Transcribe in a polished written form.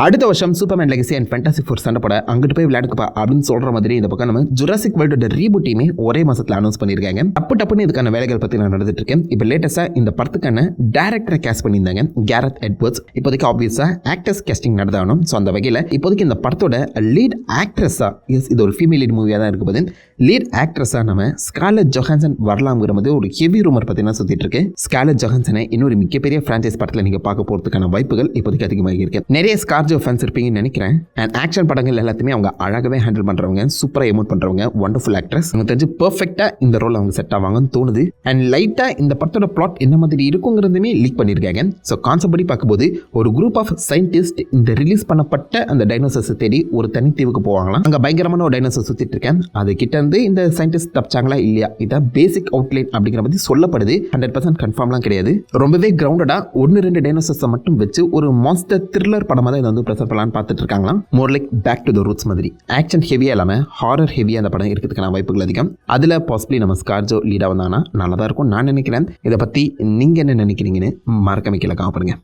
அடுத்த வருஷம் Superman legacy and fantastic four சண்டை போட அங்கிட்டு போய் விளையாடுப்பா அப்படின்னு சொல்ற மாதிரி இந்த பக்கம் நம்ம ஜுராசிக் வேர்ல்டோட ரீபூட் டீமே ஒரே மாசத்துல அனௌன்ஸ் பண்ணியிருக்காங்க. டப்புன்னு இதுக்கான வேலைகள் பத்தி நான் நடந்துட்டு இருக்கேன். இப்போ லேட்டஸ்டா இந்த படத்துக்கான டைரக்டரை கேஸ்ட் பண்ணியிருந்தாங்க, கேரத் எட்வர்ட்ஸ். இப்போதைக்கு ஆப்வியஸா ஆக்டர்ஸ் கேஸ்டிங் நடந்தாகணும். ஸோ அந்த வகையில் இப்போதைக்கு இந்த படத்தோட லீட் ஆக்ட்ரஸா, இது ஒரு ஃபீமேல் லீட் மூவியாக தான் இருக்கு போது லீட் ஆக்ட்ரஸா நம்ம ஸ்கார்லெட் ஜொஹான்சன் வரலாம்ங்கிற மாதிரி ஒரு ஹெவி ரூமர் பத்தி நான் சுத்திட்டு இருக்கு. ஸ்கார்லெட் ஜொஹான்சனை இன்னொரு மிகப்பெரிய பிரான்சைஸ் படத்தில் நீங்க பார்க்க போறதுக்கான வாய்ப்புகள் இப்போதைக்கு அதிகமாக இருக்கு. நிறைய ஸ்கார்ஜோ ஃபேன்ஸ் இருப்பீங்கன்னு நினைக்கிறேன். அண்ட் ஆக்ஷன் படங்கள் எல்லாத்தையுமே அவங்க அழகாவே ஹேண்டில் பண்றவங்க, சூப்பரா எமோட் பண்றவங்க, வண்டர்ஃபுல் ஆக்ட்ரஸ். அவங்க தெரிஞ்சு பெர்ஃபெக்ட்டா இந்த ரோல் அவங்க செட் ஆவாங்கன்னு தோணுது. அண்ட் லைட்டா இந்த படத்தோட பிளாட் என்ன மாதிரி இருக்குங்கிறதுமே லீக் பண்ணியிருக்காங்க. ஸோ கான்செப்ட் படி பார்க்கும்போது ஒரு குரூப் ஆஃப் சயின்டிஸ்ட் இந்த ரிலீஸ் பண்ணப்பட்ட அந்த டைனோசர்ஸ் தேடி ஒரு தனித்தீவுக்கு போவாங்களாம். அங்க பயங்கரமான ஒரு டைனோசர் சுத்திட்டு இருக்கேன். அது கிட்ட இருந்து இந்த சயின்டிஸ்ட் தப்பிச்சாங்களா இல்லையா, இதான் பேசிக் அவுட்லைன் அப்படிங்கிற மாதிரி சொல்லப்படுது. 100% கன்ஃபார்ம்லாம் கிடையாது. ரொம்பவே கிரவுண்டடா 1-2 டைனோசர்ஸை மட்டும் வச்சு ஒரு மான்ஸ்டர் த்ரில்லர் படமா தான் இதை வந்து ப்ரெசென்ட் பண்ணலான்னு பார்த்துட்டு இருக்காங்களாம். More like back to the roots மாதிரி. ஆக்ஷன் ஹெவியா இல்லாம ஹாரர் ஹெவியா அந்த படம் இருக்கிறதுக்கான வாய்ப்புகள் அதிகம். அதுல பாசிபிளி நம்ம ஸ்கார்ஜோ லீடா வந்தாங்கன்னா நல்லதா இருக்கும் நான் நினைக்கிறேன். இதை பத்தி நீங்க என்ன நினைக்கிறீங்கன்னு மறக்காம கீழே காமிங்க.